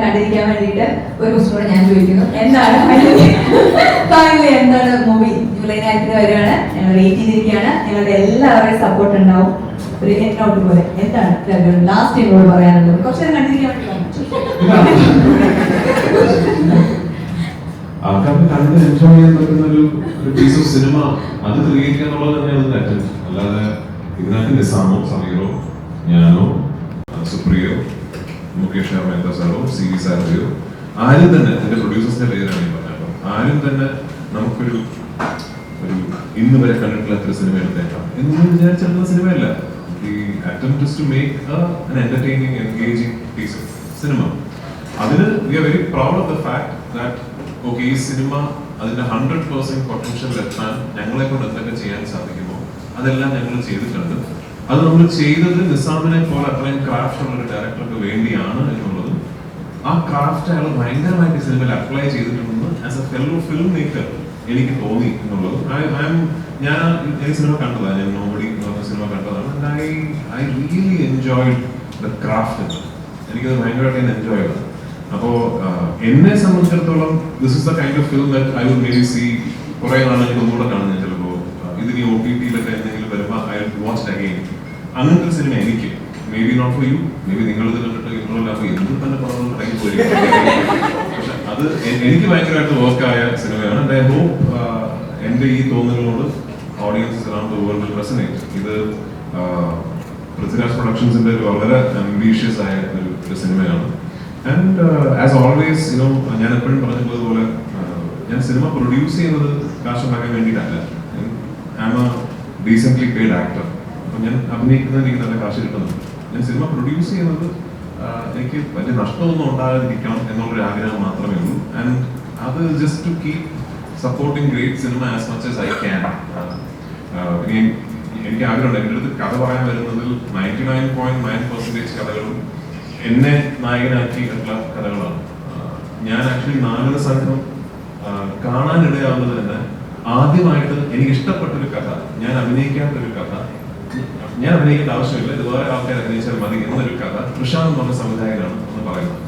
കണ്ടിരിക്കാൻ വേണ്ടിയിട്ട് ഒരു ക്വസ്റ്റ്യൻ കൂടെ ഞാൻ ചോദിക്കുന്നു. എന്താണ് ഫൈനലി എന്താണ് മൂവി ജൂലൈ 9 വരെയാണ്, ഞങ്ങൾ വെയിറ്റ് ചെയ്തിരിക്കുകയാണ്. നിങ്ങളുടെ എല്ലാവരുടെയും സപ്പോർട്ട് ഉണ്ടാവും. ഒരു എന്നോട്ട് പോലെ എന്താണ് ലാസ്റ്റ് എന്നോട് പറയാനുള്ളത്? കുറച്ചു നേരം കണ്ടിരിക്കാൻ വേണ്ടി ആൾക്കാർക്ക് കണ്ട് എൻജോയ് ചെയ്യാൻ പറ്റുന്ന ഒരു പീസ് ഓഫ് സിനിമ അത് ക്രിയേറ്റ് ചെയ്യുക എന്നുള്ളത് തന്നെയാണ് ഇതിന്റെ അറ്റൻഷൻ. അല്ലാതെ ഇതിനകത്ത് നിസാമോ സമീറോ ഞാനോ സുപ്രിയോ മുകേഷ് മേത്ത സാറോ സി വി സാറിയോ ആരും തന്നെ, എന്റെ പ്രൊഡ്യൂസേഴ്സിന്റെ പേരാണ് ഈ പറഞ്ഞത്, ആരും തന്നെ നമുക്കൊരു ഇന്ന് വരെ കണ്ടിട്ടുള്ള എത്ര സിനിമ എടുത്തേക്കാം എന്ന് വിചാരിച്ചെടുക്കുന്ന സിനിമയല്ല. ഈ attempt is to make an entertaining, engaging piece of cinema. അതിന് we are very proud of the fact that okay, ഈ സിനിമ അതിന്റെ 100% പൊട്ടൻഷ്യൽ എത്താൻ ഞങ്ങളെ കൊണ്ട് എന്തൊക്കെ ചെയ്യാൻ സാധിക്കുമോ അതെല്ലാം ഞങ്ങൾ ചെയ്തിട്ടുണ്ട്. അത് നമ്മൾ ചെയ്തത് നിസാമിനെ പോലെ അത്രയും ക്രാഫ്റ്റ് ഉള്ള ഒരു ഡയറക്ടർക്ക് വേണ്ടിയാണ് എന്നുള്ളത്. ആ ക്രാഫ്റ്റ് അയാൾ ഭയങ്കരമായിട്ട് ഈ സിനിമയിൽ അപ്ലൈ ചെയ്തിട്ടുണ്ടെന്ന് as A fellow film maker എനിക്ക് തോന്നി എന്നുള്ളത്. ഞാൻ ഈ സിനിമ കണ്ടതാണ്, ഞാൻ നോബഡി എന്ന് പറഞ്ഞ സിനിമ കണ്ടതാണ്. I really enjoyed the craft. എനിക്കത് ഭയങ്കരമായിട്ട് എൻജോയ് ചെയ്തത്. അപ്പോ എന്നെ സംബന്ധിച്ചിടത്തോളം this is the kind of film that I would maybe see കുറെ നാളെ ഒന്നുകൂടെ കാണുന്നത്. ചിലപ്പോ ഇതിന് OTT-ലൊക്കെ എന്തെങ്കിലും വരുമ്പോൾ ഐ വാച്ച് അഗെയിൻ. അങ്ങനത്തെ ഒരു സിനിമ എനിക്ക് maybe not for you, maybe നിങ്ങളിത് കണ്ടിട്ട് നിങ്ങളെല്ലാം എന്ത് തന്നെ പറഞ്ഞു ടൈം പോയി. പക്ഷെ അത് എനിക്ക് ഭയങ്കരമായിട്ട് വർക്കായ സിനിമയാണ്. ആൻഡ് ഐ ഹോപ്പ് എന്റെ ഈ തോന്നലുകളോട് audiences around the world will resonate. ഇത് പൃഥ്വിരാജ് പ്രൊഡക്ഷൻസിന്റെ ഒരു വളരെ അംബീഷ്യസ് ആയ ഒരു സിനിമയാണ്. ആൻഡ് ആസ് ഓൾവേസ് യുനോ, ഞാൻ എപ്പോഴും പറഞ്ഞതുപോലെ ഞാൻ സിനിമ പ്രൊഡ്യൂസ് ചെയ്യുന്നത് കാശുണ്ടാക്കാൻ വേണ്ടിയിട്ടല്ല. I am a decently paid actor. അപ്പൊ ഞാൻ അഭിനയിക്കുന്നത് എനിക്ക് നല്ല കാശ് കിട്ടുന്നുണ്ട്. ഞാൻ സിനിമ പ്രൊഡ്യൂസ് ചെയ്യുന്നത് എനിക്ക് വലിയ നഷ്ടമൊന്നും ഉണ്ടാകാതിരിക്കണം എന്നുള്ളൊരു ആഗ്രഹം മാത്രമേ ഉള്ളൂ. ആൻഡ് അത് just to keep supporting great cinema as much as I can. എനിക്ക് ആഗ്രഹമുണ്ട്. എൻ്റെ അടുത്ത് കഥ പറയാൻ വരുന്നതിൽ 99.9% കഥകളും എന്നെ നായകനാക്കിയിട്ടുള്ള കഥകളാണ്. ഞാൻ ആക്ച്വലി നാഗര സംഘം കാണാനിടയാവുന്നത് തന്നെ ആദ്യമായിട്ട് എനിക്ക് ഇഷ്ടപ്പെട്ടൊരു കഥ, ഞാൻ അഭിനയിക്കാത്തൊരു കഥ, ഞാൻ അഭിനയിക്കേണ്ട ആവശ്യമില്ല, ഇതുപോലെ ആൾക്കാർ അഭിനയിച്ചാൽ മതി എന്നൊരു കഥ പ്രശാന്ത് എന്ന് പറഞ്ഞ സംവിധായകനാണ് എന്ന് പറയുന്നത്.